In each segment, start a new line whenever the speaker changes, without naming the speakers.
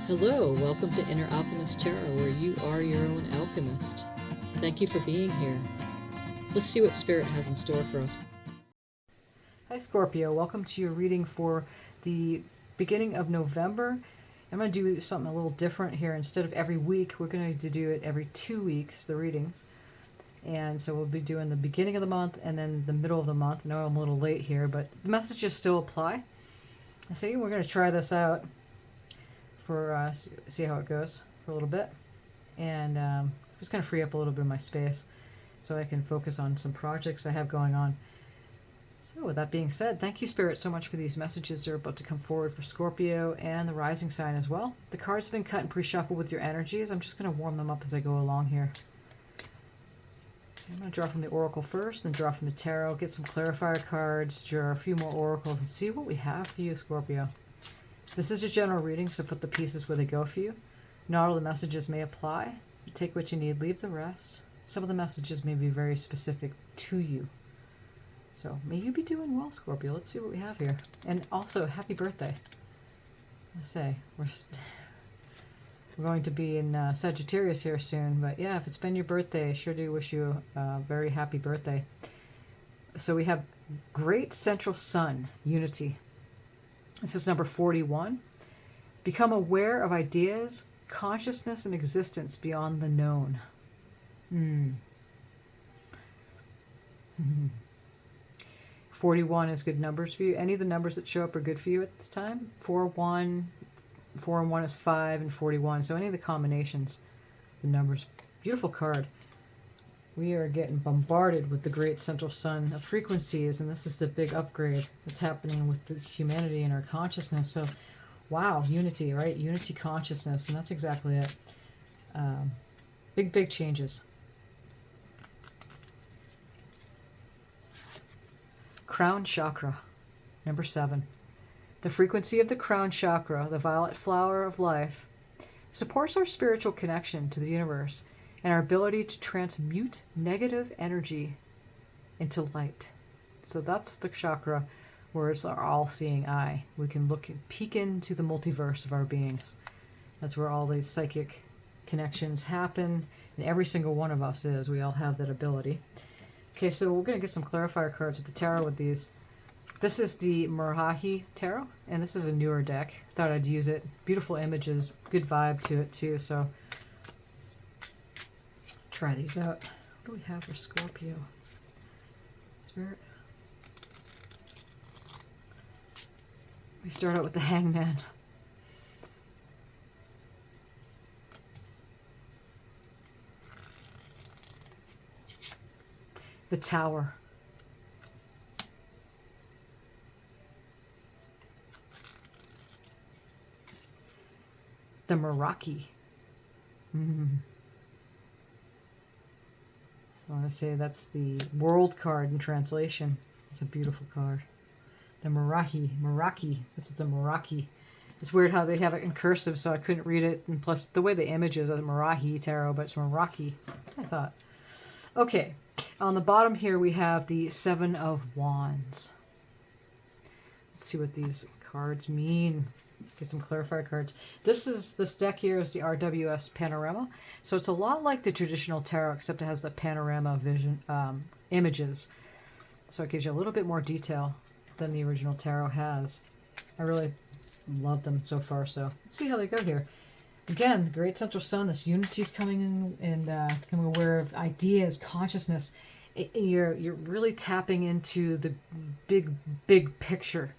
Hello, welcome to Inner Alchemist Tarot, where you are your own alchemist. Thank you for being here. Let's see what Spirit has in store for us.
Hi Scorpio, welcome to your reading for the beginning of November. I'm going to do something a little different here. Instead of every week, we're going to do it every 2 weeks, the readings. And so we'll be doing the beginning of the month and then the middle of the month. I know I'm a little late here, but the messages still apply. So we're going to try this out for see how it goes for a little bit, and just going to free up a little bit of my space so I can focus on some projects I have going on. So with that being said, thank you Spirit so much for these messages. They're about to come forward for Scorpio and the rising sign as well. The cards have been cut and pre-shuffled with your energies. I'm just going to warm them up as I go along here. I'm going to draw from the Oracle first, then draw from the Tarot, get some clarifier cards, draw a few more Oracles, and see what we have for you, Scorpio. This is a general reading, so put the pieces where they go for you. Not all the messages may apply. Take what you need, leave the rest. Some of the messages may be very specific to you. So, may you be doing well, Scorpio. Let's see what we have here. And also, happy birthday. I say, we're going to be in Sagittarius here soon. But yeah, if it's been your birthday, I sure do wish you a very happy birthday. So we have Great Central Sun, Unity. This is number 41. Become aware of ideas, consciousness, and existence beyond the known. 41 is good numbers for you. Any of the numbers that show up are good for you at this time. 4, 1, 4 and 1 is 5, and 41. So any of the combinations, the numbers. Beautiful card. We are getting bombarded with the Great Central Sun of frequencies, and this is the big upgrade that's happening with the humanity and our consciousness. So, wow, unity, right? Unity consciousness, and that's exactly it. Big changes. Crown Chakra, number 7. The frequency of the Crown Chakra, the violet flower of life, supports our spiritual connection to the universe and our ability to transmute negative energy into light. So that's the chakra where it's our all-seeing eye. We can look and peek into the multiverse of our beings. That's where all these psychic connections happen, and every single one of us is. We all have that ability. Okay, so we're going to get some clarifier cards with the tarot with these. This is the Muriel Tarot, and this is a newer deck. Thought I'd use it. Beautiful images, good vibe to it too, so try these out. What do we have for Scorpio? Spirit. We start out with the Hangman. The Tower. The Meraki. I want to say that's the World card in translation. It's a beautiful card. The Meraki. This is the Meraki. It's weird how they have it in cursive, so I couldn't read it. And plus, the way the image is, the Muriel Tarot, but it's Meraki, I thought. Okay, on the bottom here we have the 7 of Wands. Let's see what these cards mean. Get some clarifier cards. This deck here is the RWS Panorama. So it's a lot like the traditional tarot, except it has the panorama vision images. So it gives you a little bit more detail than the original tarot has. I really love them so far. So let's see how they go here. Again, the Great Central Sun, this unity is coming in and becoming aware of ideas, consciousness. You're really tapping into the big picture.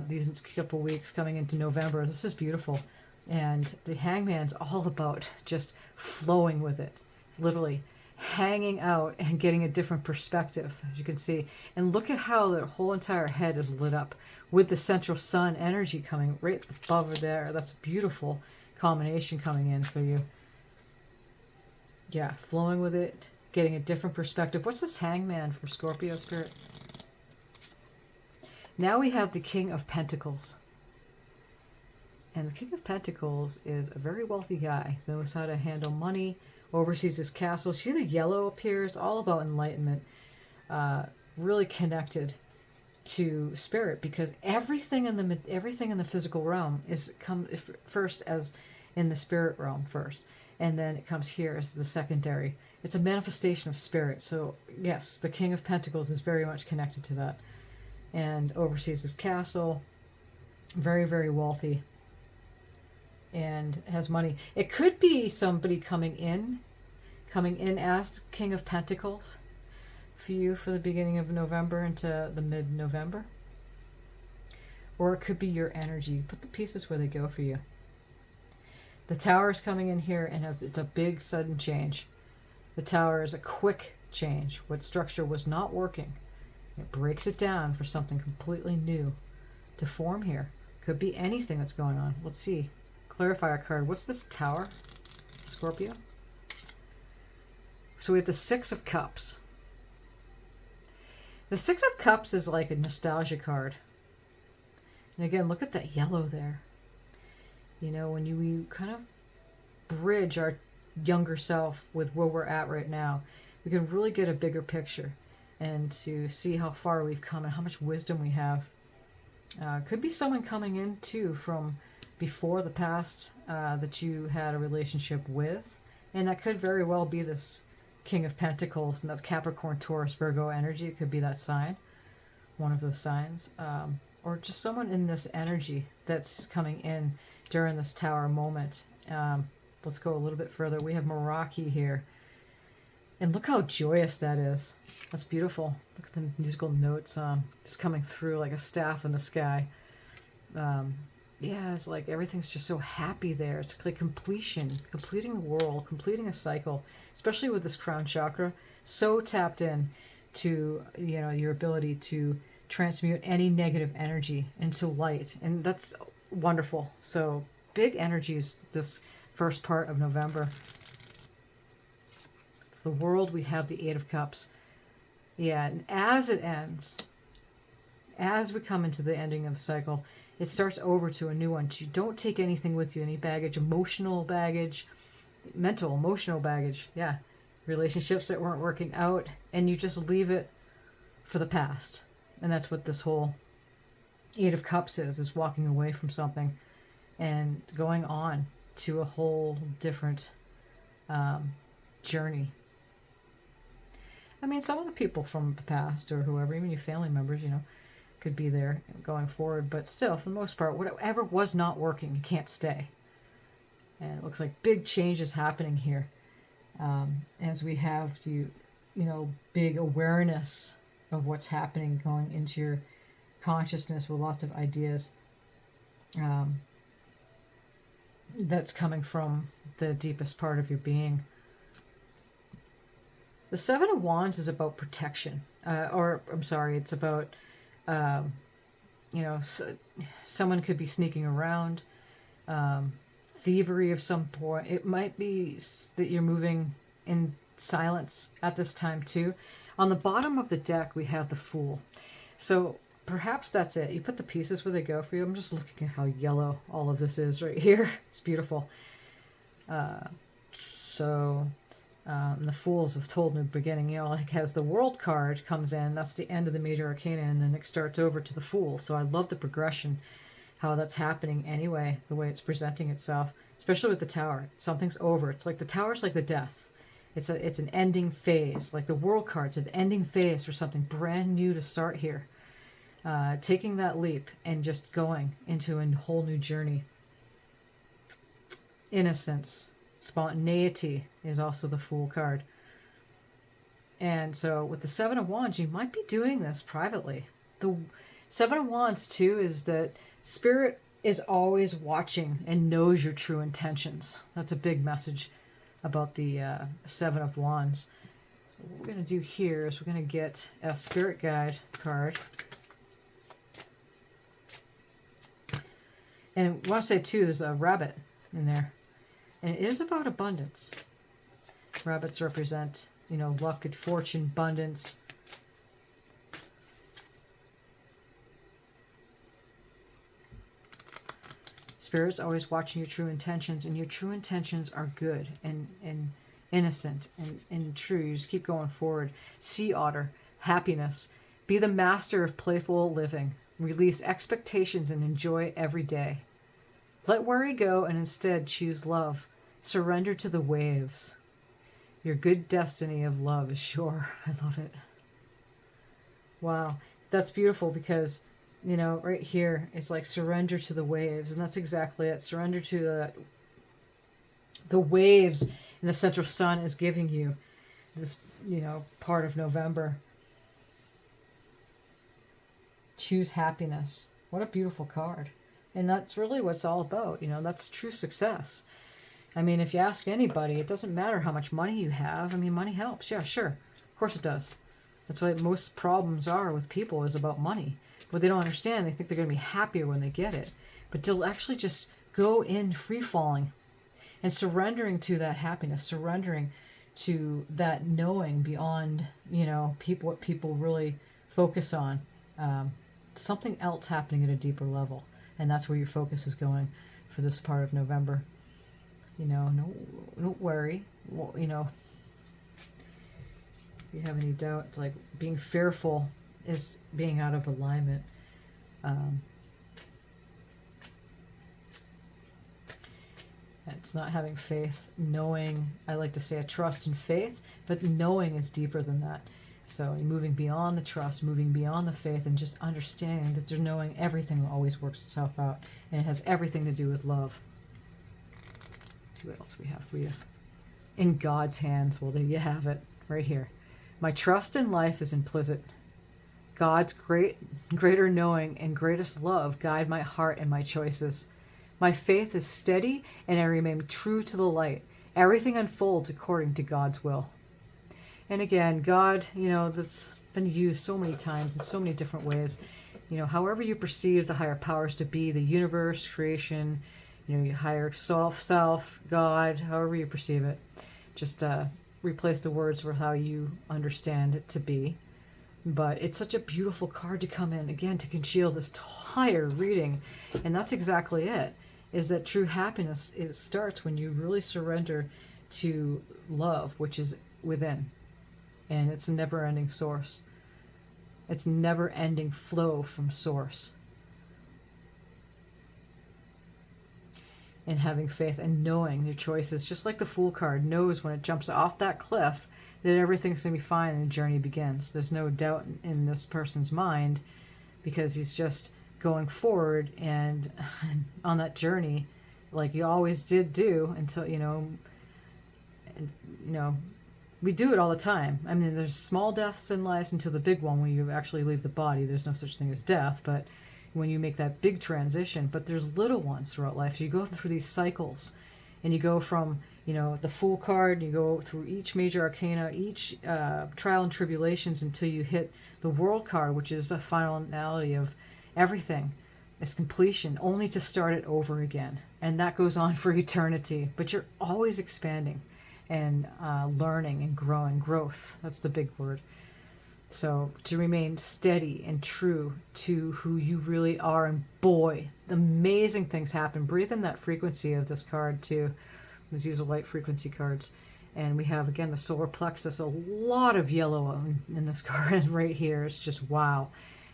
These couple weeks coming into November. This is beautiful. And the Hangman's all about just flowing with it. Literally hanging out and getting a different perspective, as you can see. And look at how the whole entire head is lit up with the Central Sun energy coming right above there. That's a beautiful combination coming in for you. Yeah, flowing with it, getting a different perspective. What's this Hangman for Scorpio, Spirit? Now we have the King of Pentacles. And the King of Pentacles is a very wealthy guy. He knows how to handle money, oversees his castle. See the yellow up here? It's all about enlightenment. Really connected to spirit, because everything in the physical realm is come first as in the spirit realm first, and then it comes here as the secondary. It's a manifestation of spirit. So yes, the King of Pentacles is very much connected to that, and oversees his castle, very, very wealthy, and has money. It could be somebody coming in as King of Pentacles for you for the beginning of November into the mid-November. Or it could be your energy. Put the pieces where they go for you. The Tower is coming in here, and it's a big sudden change. The Tower is a quick change. What structure was not working, it breaks it down for something completely new to form here. Could be anything that's going on. Let's see. Clarifier card. What's this Tower? Scorpio? So we have the Six of Cups. The Six of Cups is like a nostalgia card. And again, look at that yellow there. You know, when we kind of bridge our younger self with where we're at right now, we can really get a bigger picture and to see how far we've come and how much wisdom we have. Could be someone coming in too from before the past that you had a relationship with. And that could very well be this King of Pentacles, and that's Capricorn, Taurus, Virgo energy. It could be that sign, one of those signs, or just someone in this energy that's coming in during this Tower moment. Let's go a little bit further. We have Meraki here, and look how joyous that is. That's beautiful. Look at the musical notes just coming through like a staff in the sky. Yeah, it's like everything's just so happy there. It's like completing the world, completing a cycle, especially with this crown chakra. So tapped in to, you know, your ability to transmute any negative energy into light. And that's wonderful. So big energies this first part of November. For the world, we have the Eight of Cups. Yeah, and as it ends, as we come into the ending of the cycle, it starts over to a new one. You don't take anything with you, any baggage, emotional baggage, mental, emotional baggage. Yeah. Relationships that weren't working out, and you just leave it for the past. And that's what this whole Eight of Cups is walking away from something and going on to a whole different journey. I mean, some of the people from the past or whoever, even your family members, you know, could be there going forward, but still, for the most part, whatever was not working, you can't stay. And it looks like big changes happening here, as we have you know, big awareness of what's happening, going into your consciousness with lots of ideas. That's coming from the deepest part of your being. The Seven of Wands is about protection, it's about you know, someone could be sneaking around, thievery of some point. It might be that you're moving in silence at this time too. On the bottom of the deck, we have the Fool. So perhaps that's it. You put the pieces where they go for you. I'm just looking at how yellow all of this is right here. It's beautiful. The Fools have told in the beginning, you know, like as the World card comes in, that's the end of the major arcana, and then it starts over to the Fool. So I love the progression, how that's happening anyway, the way it's presenting itself, especially with the Tower. Something's over. It's like the Tower's like the death. It's an ending phase. Like the World card's an ending phase for something brand new to start here. Taking that leap and just going into a whole new journey. Innocence. Spontaneity is also the Fool card. And so with the Seven of Wands, you might be doing this privately. The Seven of Wands too is that Spirit is always watching and knows your true intentions. That's a big message about the Seven of Wands. So what we're going to do here is we're going to get a Spirit Guide card. And I want to say too, there's a rabbit in there. And it is about abundance. Rabbits represent, you know, luck and fortune, abundance. Spirit's always watching your true intentions, and your true intentions are good and innocent and true. You just keep going forward. Sea otter, happiness. Be the master of playful living. Release expectations and enjoy every day. Let worry go and instead choose love. Surrender to the waves. Your good destiny of love is sure. I love it. Wow. That's beautiful because, you know, right here, it's like surrender to the waves. And that's exactly it. Surrender to the waves and the central sun is giving you this, you know, part of November. Choose happiness. What a beautiful card. And that's really what it's all about. You know, that's true success. I mean, if you ask anybody, it doesn't matter how much money you have. I mean, money helps. Yeah, sure. Of course it does. That's what most problems are with people, is about money. What they don't understand, they think they're going to be happier when they get it. But to actually just go in free-falling and surrendering to that happiness, surrendering to that knowing beyond, you know, what people really focus on. Something else happening at a deeper level. And that's where your focus is going for this part of November. You know, don't worry. Well, you know, if you have any doubt, it's like being fearful is being out of alignment. It's not having faith. Knowing, I like to say a trust and faith, but knowing is deeper than that. So you're moving beyond the trust, moving beyond the faith, and just understanding that you're knowing everything always works itself out. And it has everything to do with love. Let's see what else we have for you. In God's hands. Well, there you have it, right here. My trust in life is implicit. God's greater knowing and greatest love guide my heart and my choices. My faith is steady, and I remain true to the light. Everything unfolds according to God's will. And again, God, you know, that's been used so many times in so many different ways. You know, however you perceive the higher powers to be, the universe, creation, you know, your higher self, God, however you perceive it. Just replace the words with how you understand it to be. But it's such a beautiful card to come in, again, to conceal this entire reading. And that's exactly it, is that true happiness, it starts when you really surrender to love, which is within. And it's a never-ending source. It's never-ending flow from source. And having faith and knowing your choices, just like the Fool card knows when it jumps off that cliff that everything's going to be fine and the journey begins. There's no doubt in this person's mind because he's just going forward and on that journey like you always did do until, you know, we do it all the time. I mean, there's small deaths in life until the big one when you actually leave the body. There's no such thing as death, but when you make that big transition, but there's little ones throughout life. You go through these cycles and you go from, you know, the Fool card, you go through each major arcana, each trial and tribulations until you hit the World card, which is a finality of everything. It's completion, only to start it over again. And that goes on for eternity, but you're always expanding and learning and growing. Growth, that's the big word. So to remain steady and true to who you really are, and boy, amazing things happen. Breathe in that frequency of this card too. These are light frequency cards. And we have, again, the solar plexus, a lot of yellow in this card right here. It's just wow.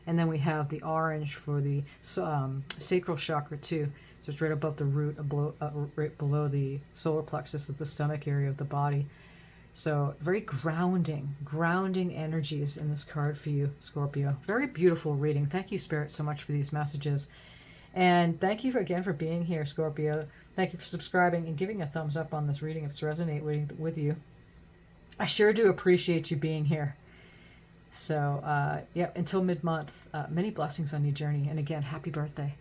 And then we have the orange for the sacral chakra too. So it's right above the root, right below the solar plexus of the stomach area of the body. So very grounding energies in this card for you, Scorpio. Very beautiful reading. Thank you, Spirit, so much for these messages. And thank you again for being here, Scorpio. Thank you for subscribing and giving a thumbs up on this reading if it's resonating with you. I sure do appreciate you being here. So, yeah, until mid-month, many blessings on your journey. And again, happy birthday.